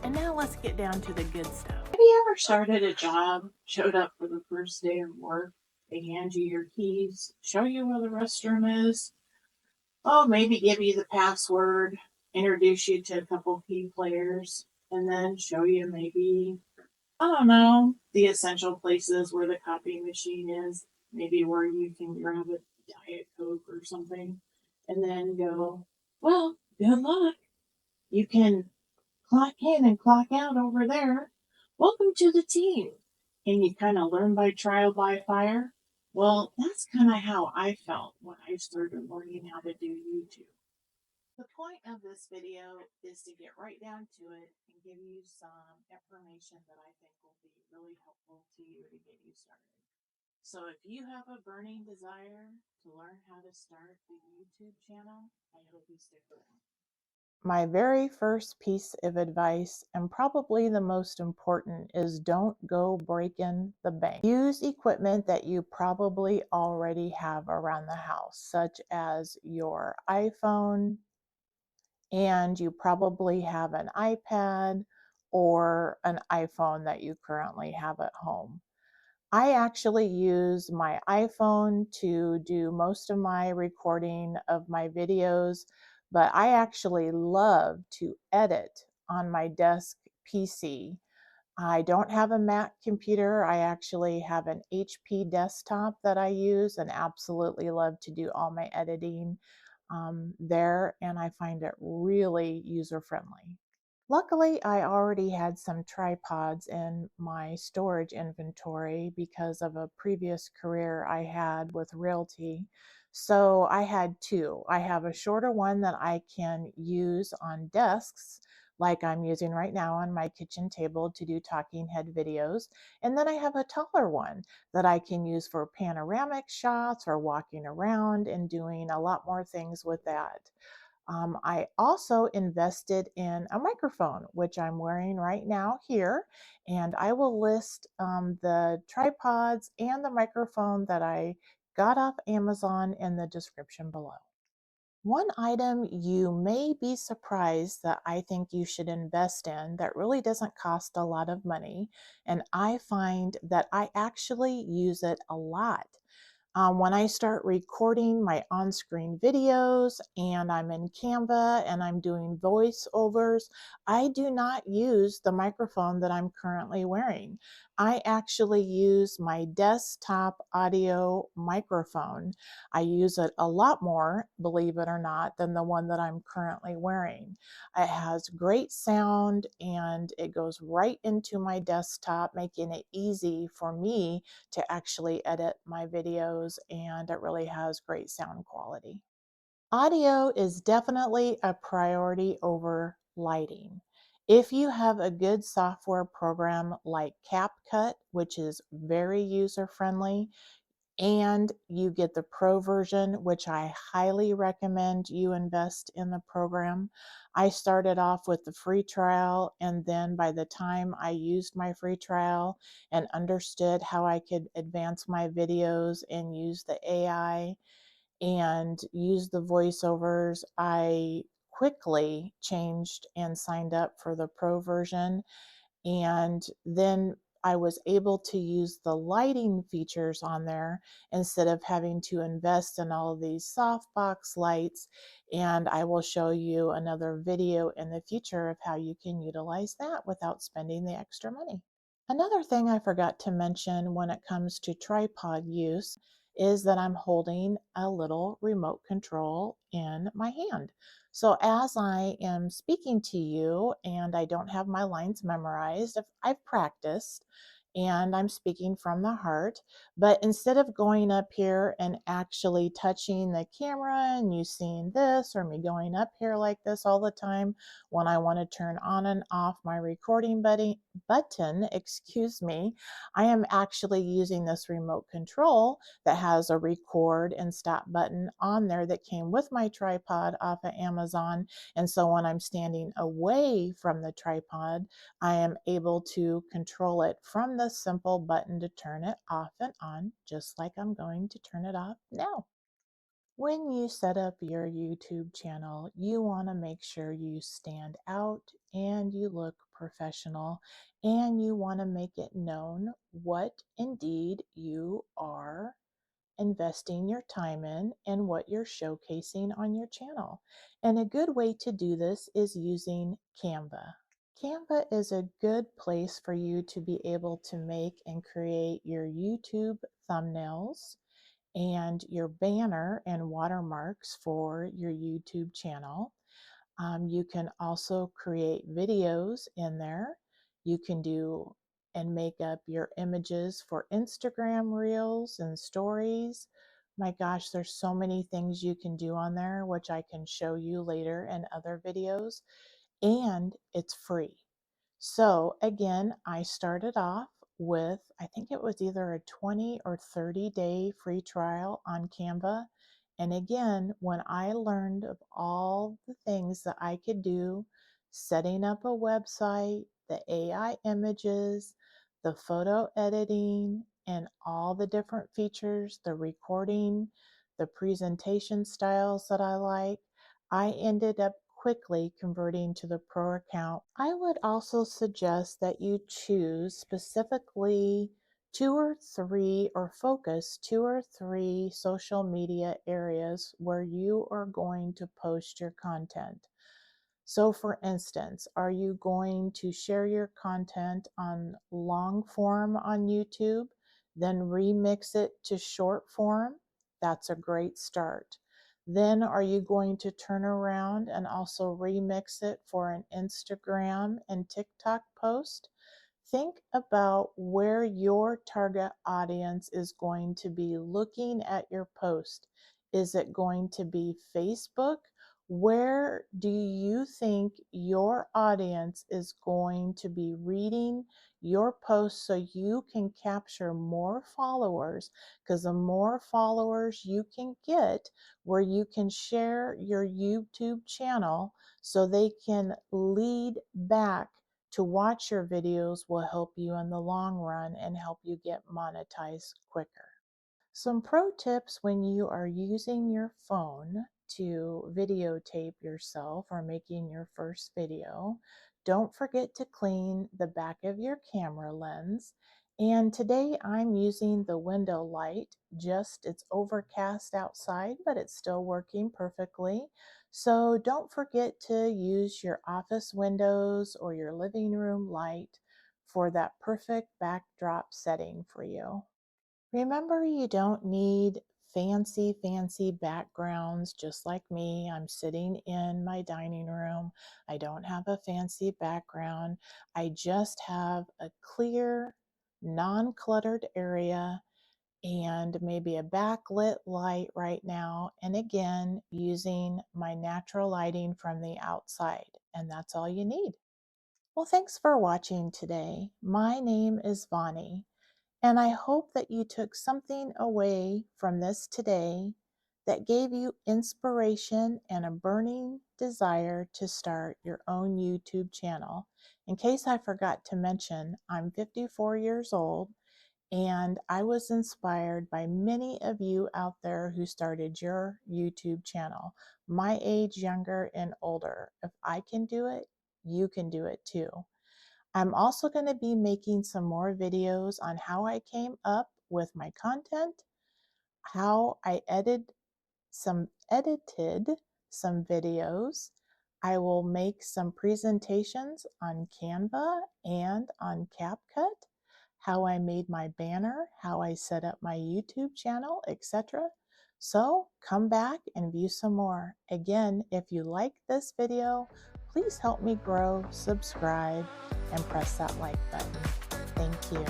And now let's get down to the good stuff. Have you ever started a job, showed up for the first day of work, they hand you your keys, show you where the restroom is, maybe give you the password, introduce you to a couple key players, and then show you maybe, I don't know, the essential places where the copy machine is, maybe where you can grab a Diet Coke or something, and then go, well, good luck. You can clock in and clock out over there. Welcome to the team. And you kind of learn by trial by fire. Well, that's kind of how I felt when I started learning how to do YouTube. The point of this video is to get right down to it and give you some information that I think will be really helpful to you to get you started. So if you have a burning desire to learn how to start a YouTube channel, I hope you stick around. My very first piece of advice, and probably the most important, is don't go breaking the bank. Use equipment that you probably already have around the house, such as your iPhone, and you probably have an iPad or an iPhone that you currently have at home. I actually use my iPhone to do most of my recording of my videos, but I actually love to edit on my desk PC. I don't have a Mac computer. I actually have an HP desktop that I use and absolutely love to do all my editing there, and I find it really user friendly. Luckily, I already had some tripods in my storage inventory because of a previous career I had with realty. So I had two. I have a shorter one that I can use on desks, like I'm using right now on my kitchen table to do talking head videos. And then I have a taller one that I can use for panoramic shots or walking around and doing a lot more things with that. I also invested in a microphone, which I'm wearing right now here, and I will list the tripods and the microphone that I got off Amazon in the description below. One item you may be surprised that I think you should invest in that really doesn't cost a lot of money, and I find that I actually use it a lot. When I start recording my on-screen videos and I'm in Canva and I'm doing voiceovers, I do not use the microphone that I'm currently wearing. I actually use my desktop audio microphone. I use it a lot more, believe it or not, than the one that I'm currently wearing. It has great sound and it goes right into my desktop, making it easy for me to actually edit my videos, and it really has great sound quality. Audio is definitely a priority over lighting. If you have a good software program like CapCut, which is very user friendly, and you get the pro version, which I highly recommend you invest in the program. I started off with the free trial, and then by the time I used my free trial and understood how I could advance my videos and use the AI and use the voiceovers, I quickly changed and signed up for the pro version, and then I was able to use the lighting features on there instead of having to invest in all of these softbox lights. And I will show you another video in the future of how you can utilize that without spending the extra money. Another thing I forgot to mention when it comes to tripod use is that I'm holding a little remote control in my hand. So as I am speaking to you and I don't have my lines memorized, I've practiced and I'm speaking from the heart. But instead of going up here and actually touching the camera and you seeing this, or me going up here like this all the time when I want to turn on and off my recording button, excuse me, I am actually using this remote control that has a record and stop button on there that came with my tripod off of Amazon. And so when I'm standing away from the tripod, I am able to control it from the simple button to turn it off and on, just like I'm going to turn it off now. When you set up your YouTube channel, you want to make sure you stand out and you look professional, and you want to make it known what indeed you are investing your time in and what you're showcasing on your channel. And a good way to do this is using Canva. Canva is a good place for you to be able to make and create your YouTube thumbnails and your banner and watermarks for your YouTube channel. You can also create videos in there. You can do and make up your images for Instagram reels and stories. My gosh, there's so many things you can do on there, which I can show you later in other videos, and it's free. So again, I started off with, I think it was either a 20 or 30-day free trial on Canva. And again, when I learned of all the things that I could do, setting up a website, the AI images, the photo editing, and all the different features, the recording, the presentation styles that I like, I ended up quickly converting to the pro account. I would also suggest that you choose specifically focus 2 or 3 social media areas where you are going to post your content. So for instance, are you going to share your content on long form on YouTube, then remix it to short form? That's a great start. Then are you going to turn around and also remix it for an Instagram and TikTok post? Think about where your target audience is going to be looking at your post. Is it going to be Facebook? Where do you think your audience is going to be reading your post so you can capture more followers? Because the more followers you can get, where you can share your YouTube channel so they can lead back to watch your videos, will help you in the long run and help you get monetized quicker. Some pro tips when you are using your phone to videotape yourself or making your first video. Don't forget to clean the back of your camera lens. And today I'm using the window light. Just it's overcast outside, but it's still working perfectly. So don't forget to use your office windows or your living room light for that perfect backdrop setting for you. Remember, you don't need fancy backgrounds just like me. I'm sitting in my dining room. I don't have a fancy background. I just have a clear, non-cluttered area and maybe a backlit light right now. And again, using my natural lighting from the outside. And that's all you need. Well, thanks for watching today. My name is Vonnie. And I hope that you took something away from this today that gave you inspiration and a burning desire to start your own YouTube channel. In case I forgot to mention, I'm 54 years old and I was inspired by many of you out there who started your YouTube channel, my age, younger and older. If I can do it, you can do it too. I'm also going to be making some more videos on how I came up with my content, how I edited some videos. I will make some presentations on Canva and on CapCut, how I made my banner, how I set up my YouTube channel, etc. So come back and view some more. Again, if you like this video, please help me grow, subscribe, and press that like button. Thank you.